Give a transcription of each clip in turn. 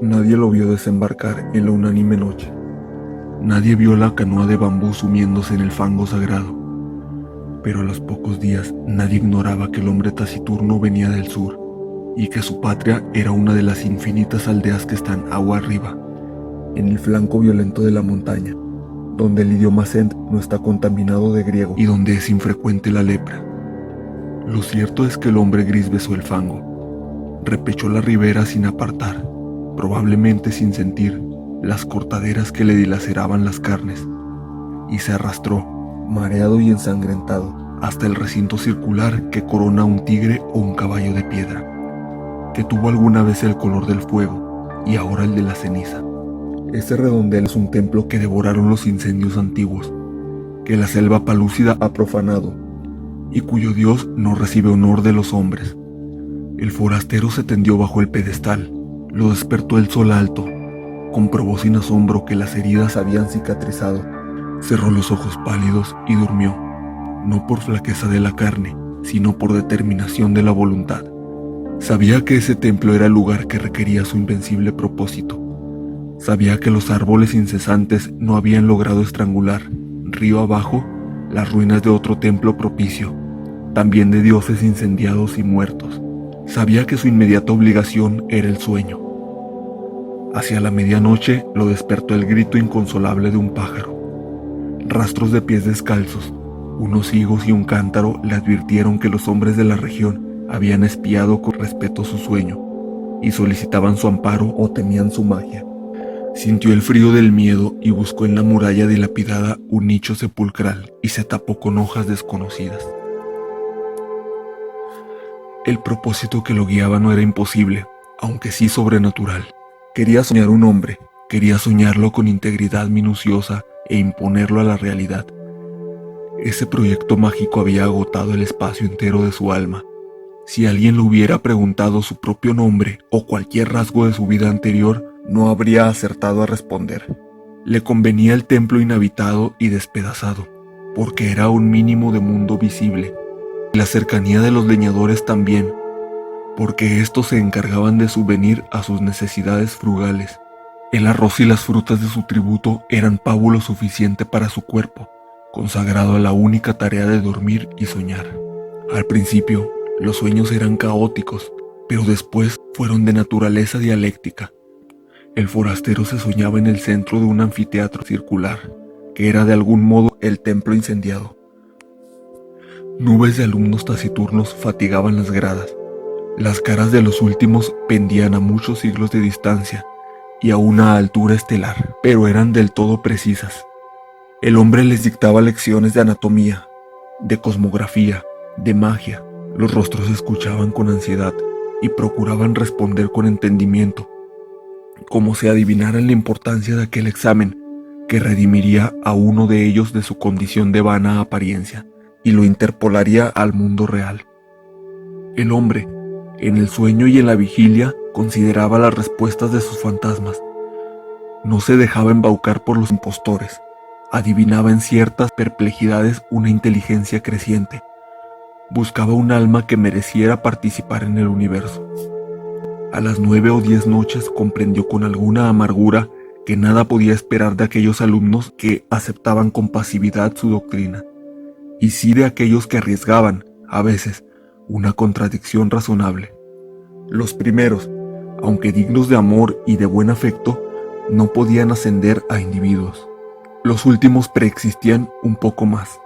Nadie lo vio desembarcar en la unánime noche. Nadie vio la canoa de bambú sumiéndose en el fango sagrado. Pero a los pocos días nadie ignoraba que el hombre taciturno venía del sur y que su patria era una de las infinitas aldeas que están agua arriba, en el flanco violento de la montaña, donde el idioma Send no está contaminado de griego y donde es infrecuente la lepra. Lo cierto es que el hombre gris besó el fango, repechó la ribera sin apartar, probablemente sin sentir las cortaderas que le dilaceraban las carnes, y se arrastró, mareado y ensangrentado, hasta el recinto circular que corona un tigre o un caballo de piedra, que tuvo alguna vez el color del fuego y ahora el de la ceniza. Ese redondel es un templo que devoraron los incendios antiguos, que la selva palúcida ha profanado, y cuyo dios no recibe honor de los hombres. El forastero se tendió bajo el pedestal, lo despertó el sol alto, comprobó sin asombro que las heridas habían cicatrizado, cerró los ojos pálidos y durmió, no por flaqueza de la carne, sino por determinación de la voluntad. Sabía que ese templo era el lugar que requería su invencible propósito. Sabía que los árboles incesantes no habían logrado estrangular, río abajo, las ruinas de otro templo propicio, también de dioses incendiados y muertos. Sabía que su inmediata obligación era el sueño. Hacia la medianoche lo despertó el grito inconsolable de un pájaro. Rastros de pies descalzos, unos higos y un cántaro le advirtieron que los hombres de la región habían espiado con respeto su sueño y solicitaban su amparo o temían su magia. Sintió el frío del miedo y buscó en la muralla dilapidada un nicho sepulcral y se tapó con hojas desconocidas. El propósito que lo guiaba no era imposible, aunque sí sobrenatural. Quería soñar un hombre, quería soñarlo con integridad minuciosa e imponerlo a la realidad. Ese proyecto mágico había agotado el espacio entero de su alma. Si alguien le hubiera preguntado su propio nombre o cualquier rasgo de su vida anterior, no habría acertado a responder. Le convenía el templo inhabitado y despedazado, porque era un mínimo de mundo visible. Y la cercanía de los leñadores también, porque estos se encargaban de subvenir a sus necesidades frugales. El arroz y las frutas de su tributo eran pábulo suficiente para su cuerpo, consagrado a la única tarea de dormir y soñar. Al principio, los sueños eran caóticos, pero después fueron de naturaleza dialéctica. El forastero se soñaba en el centro de un anfiteatro circular, que era de algún modo el templo incendiado. Nubes de alumnos taciturnos fatigaban las gradas. Las caras de los últimos pendían a muchos siglos de distancia y a una altura estelar, pero eran del todo precisas. El hombre les dictaba lecciones de anatomía, de cosmografía, de magia. Los rostros escuchaban con ansiedad y procuraban responder con entendimiento, como si adivinaran la importancia de aquel examen que redimiría a uno de ellos de su condición de vana apariencia y lo interpolaría al mundo real. El hombre, en el sueño y en la vigilia, consideraba las respuestas de sus fantasmas. No se dejaba embaucar por los impostores. Adivinaba en ciertas perplejidades una inteligencia creciente. Buscaba un alma que mereciera participar en el universo. A las 9 o 10 noches comprendió con alguna amargura que nada podía esperar de aquellos alumnos que aceptaban con pasividad su doctrina, y sí de aquellos que arriesgaban, a veces, una contradicción razonable. Los primeros, aunque dignos de amor y de buen afecto, no podían ascender a individuos. Los últimos preexistían un poco más.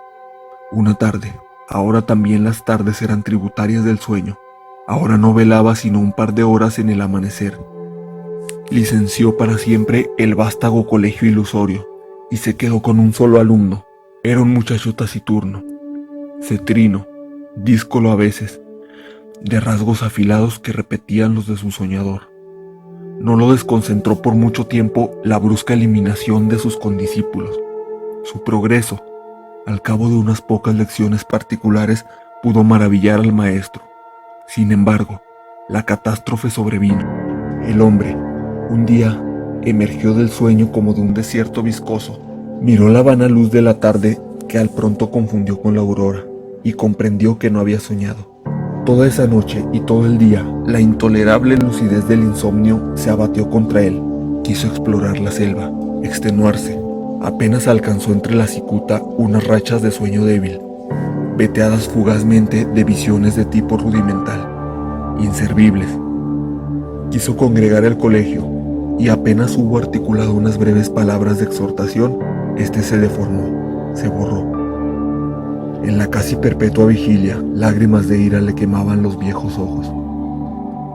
Una tarde, ahora también las tardes eran tributarias del sueño. Ahora no velaba sino un par de horas en el amanecer. Licenció para siempre el vástago colegio ilusorio y se quedó con un solo alumno. Era un muchacho taciturno, cetrino, díscolo a veces, de rasgos afilados que repetían los de su soñador. No lo desconcentró por mucho tiempo la brusca eliminación de sus condiscípulos. Su progreso, al cabo de unas pocas lecciones particulares, pudo maravillar al maestro. Sin embargo, la catástrofe sobrevino. El hombre, un día, emergió del sueño como de un desierto viscoso. Miró la vana luz de la tarde que al pronto confundió con la aurora y comprendió que no había soñado. Toda esa noche y todo el día, la intolerable lucidez del insomnio se abatió contra él. Quiso explorar la selva, extenuarse. Apenas alcanzó entre la cicuta unas rachas de sueño débil, veteadas fugazmente de visiones de tipo rudimental, inservibles. Quiso congregar el colegio, y apenas hubo articulado unas breves palabras de exhortación, este se deformó, se borró. En la casi perpetua vigilia, lágrimas de ira le quemaban los viejos ojos.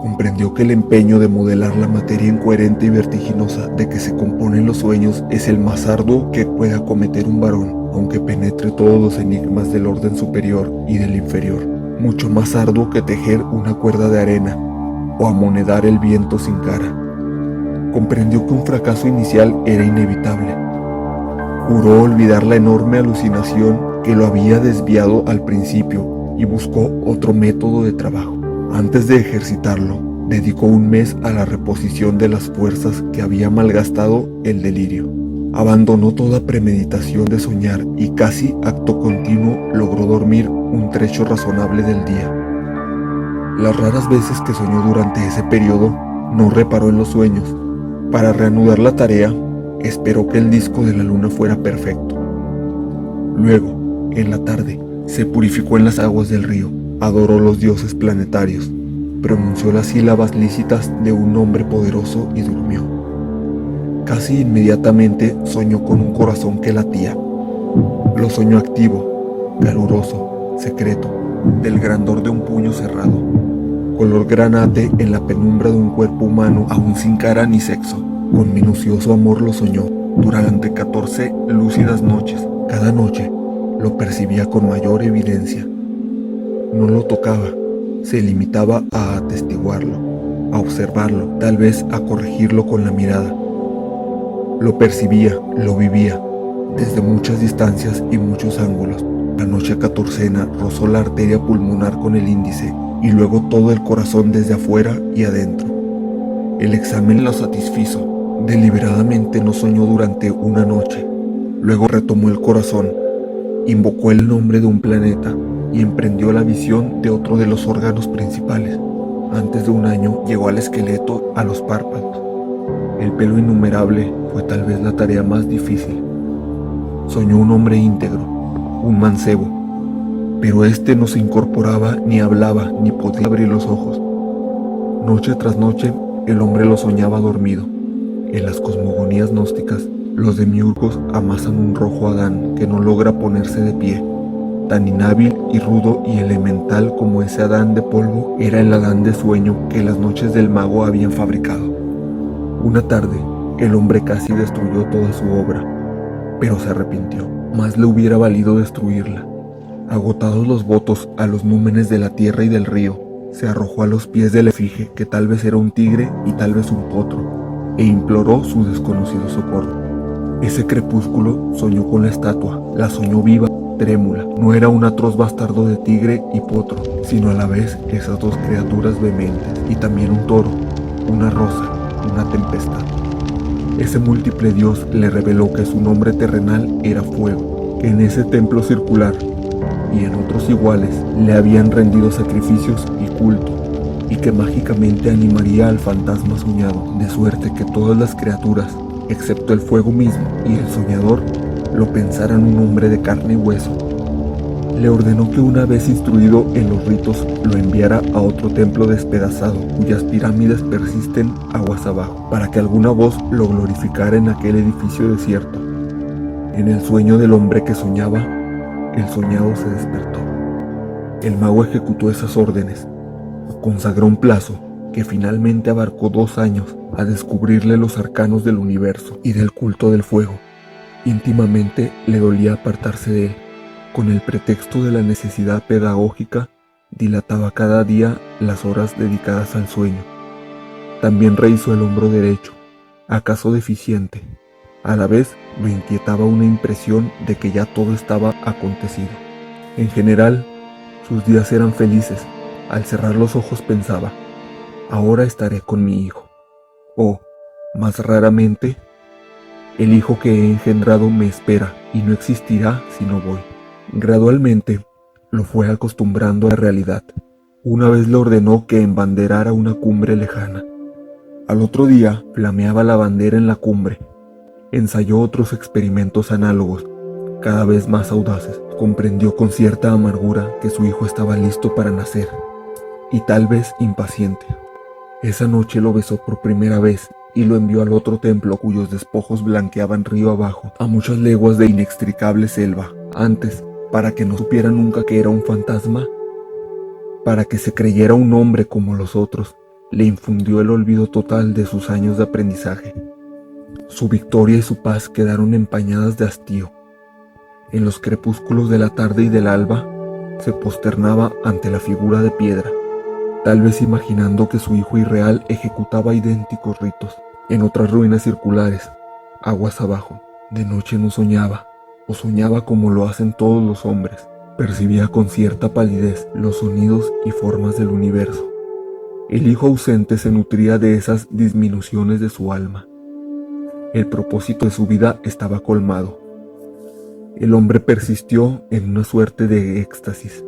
Comprendió que el empeño de modelar la materia incoherente y vertiginosa de que se componen los sueños es el más arduo que puede acometer un varón, aunque penetre todos los enigmas del orden superior y del inferior. Mucho más arduo que tejer una cuerda de arena o amonedar el viento sin cara. Comprendió que un fracaso inicial era inevitable. Juró olvidar la enorme alucinación que lo había desviado al principio y buscó otro método de trabajo. Antes de ejercitarlo, dedicó un mes a la reposición de las fuerzas que había malgastado el delirio. Abandonó toda premeditación de soñar y casi acto continuo logró dormir un trecho razonable del día. Las raras veces que soñó durante ese periodo, no reparó en los sueños. Para reanudar la tarea, esperó que el disco de la luna fuera perfecto. Luego, en la tarde, se purificó en las aguas del río, adoró los dioses planetarios, pronunció las sílabas lícitas de un nombre poderoso y durmió. Casi inmediatamente soñó con un corazón que latía. Lo soñó activo, caluroso, secreto, del grandor de un puño cerrado, color granate en la penumbra de un cuerpo humano aún sin cara ni sexo. Con minucioso amor lo soñó durante 14 lúcidas noches. Cada noche lo percibía con mayor evidencia. No lo tocaba, se limitaba a atestiguarlo, a observarlo, tal vez a corregirlo con la mirada. Lo percibía, lo vivía, desde muchas distancias y muchos ángulos. La noche catorcena rozó la arteria pulmonar con el índice y luego todo el corazón desde afuera y adentro. El examen lo satisfizo. Deliberadamente no soñó durante una noche. Luego retomó el corazón, invocó el nombre de un planeta y emprendió la visión de otro de los órganos principales. Antes de un año llegó al esqueleto, a los párpados. El pelo innumerable fue tal vez la tarea más difícil. Soñó un hombre íntegro, un mancebo, pero este no se incorporaba, ni hablaba, ni podía abrir los ojos. Noche tras noche, el hombre lo soñaba dormido. En las cosmogonías gnósticas, los demiurgos amasan un rojo Adán que no logra ponerse de pie. Tan inhábil y rudo y elemental como ese Adán de polvo era el Adán de sueño que las noches del mago habían fabricado. Una tarde, el hombre casi destruyó toda su obra, pero se arrepintió. Más le hubiera valido destruirla. Agotados los votos a los númenes de la tierra y del río, se arrojó a los pies del efigie que tal vez era un tigre y tal vez un potro, e imploró su desconocido socorro. Ese crepúsculo soñó con la estatua, la soñó viva, trémula. No era un atroz bastardo de tigre y potro, sino a la vez esas dos criaturas vehementes, y también un toro, una rosa, una tempestad. Ese múltiple dios le reveló que su nombre terrenal era fuego, que en ese templo circular y en otros iguales le habían rendido sacrificios y culto, y que mágicamente animaría al fantasma soñado, de suerte que todas las criaturas, excepto el fuego mismo y el soñador, lo pensaran un hombre de carne y hueso. Le ordenó que una vez instruido en los ritos, lo enviara a otro templo despedazado, cuyas pirámides persisten aguas abajo, para que alguna voz lo glorificara en aquel edificio desierto. En el sueño del hombre que soñaba, el soñado se despertó. El mago ejecutó esas órdenes. Consagró un plazo que finalmente abarcó 2 años a descubrirle los arcanos del universo y del culto del fuego. Íntimamente le dolía apartarse de él. Con el pretexto de la necesidad pedagógica, dilataba cada día las horas dedicadas al sueño. También rehizo el hombro derecho, acaso deficiente. A la vez lo inquietaba una impresión de que ya todo estaba acontecido. En general, sus días eran felices. Al cerrar los ojos pensaba, ahora estaré con mi hijo. O, más raramente, el hijo que he engendrado me espera y no existirá si no voy. Gradualmente, lo fue acostumbrando a la realidad. Una vez le ordenó que embanderara una cumbre lejana. Al otro día flameaba la bandera en la cumbre. Ensayó otros experimentos análogos, cada vez más audaces. Comprendió con cierta amargura que su hijo estaba listo para nacer, y tal vez impaciente. Esa noche lo besó por primera vez y lo envió al otro templo cuyos despojos blanqueaban río abajo, a muchas leguas de inextricable selva. Antes, para que no supiera nunca que era un fantasma, para que se creyera un hombre como los otros, le infundió el olvido total de sus años de aprendizaje. Su victoria y su paz quedaron empañadas de hastío. En los crepúsculos de la tarde y del alba, se posternaba ante la figura de piedra, tal vez imaginando que su hijo irreal ejecutaba idénticos ritos. En otras ruinas circulares, aguas abajo, de noche no soñaba, o soñaba como lo hacen todos los hombres. Percibía con cierta palidez los sonidos y formas del universo. El hijo ausente se nutría de esas disminuciones de su alma. El propósito de su vida estaba colmado. El hombre persistió en una suerte de éxtasis.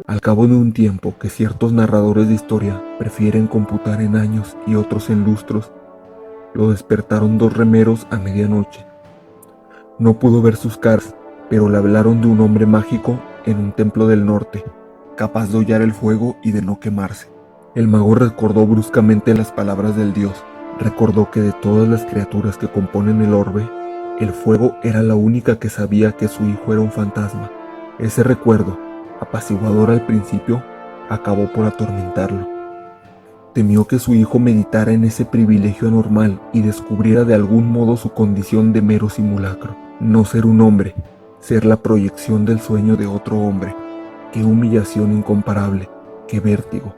Al cabo de un tiempo que ciertos narradores de historia prefieren computar en años y otros en lustros, lo despertaron dos remeros a medianoche. No pudo ver sus caras, pero le hablaron de un hombre mágico en un templo del norte, capaz de hollar el fuego y de no quemarse. El mago recordó bruscamente las palabras del dios. Recordó que de todas las criaturas que componen el orbe, el fuego era la única que sabía que su hijo era un fantasma. Ese recuerdo, apaciguador al principio, acabó por atormentarlo. Temió que su hijo meditara en ese privilegio anormal y descubriera de algún modo su condición de mero simulacro. No ser un hombre, ser la proyección del sueño de otro hombre. Qué humillación incomparable, qué vértigo.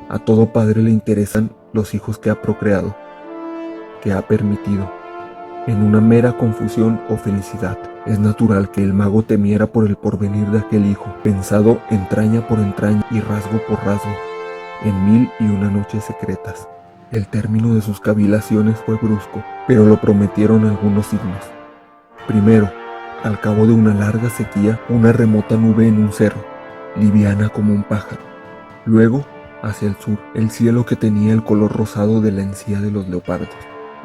A todo padre le interesan los hijos que ha procreado, que ha permitido. En una mera confusión o felicidad, es natural que el mago temiera por el porvenir de aquel hijo, pensado entraña por entraña y rasgo por rasgo, en 1001 noches secretas. El término de sus cavilaciones fue brusco, pero lo prometieron algunos signos. Primero, al cabo de una larga sequía, una remota nube en un cerro, liviana como un pájaro. Luego, hacia el sur, el cielo que tenía el color rosado de la encía de los leopardos.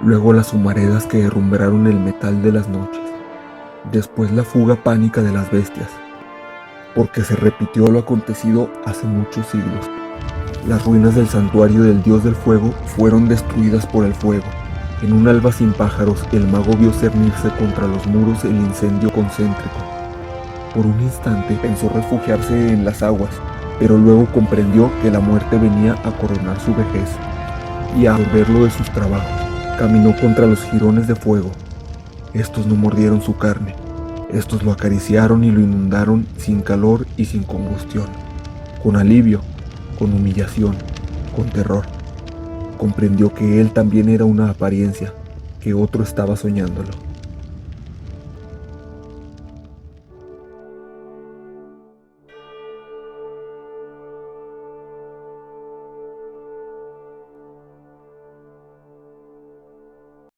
Luego las humaredas que derrumbraron el metal de las noches. Después la fuga pánica de las bestias, porque se repitió lo acontecido hace muchos siglos. Las ruinas del santuario del dios del fuego fueron destruidas por el fuego. En un alba sin pájaros, el mago vio cernirse contra los muros el incendio concéntrico. Por un instante pensó refugiarse en las aguas, pero luego comprendió que la muerte venía a coronar su vejez y a absorberlo de sus trabajos. Caminó contra los jirones de fuego. Estos no mordieron su carne. Estos lo acariciaron y lo inundaron sin calor y sin combustión. Con alivio, con humillación, con terror. Comprendió que él también era una apariencia, que otro estaba soñándolo.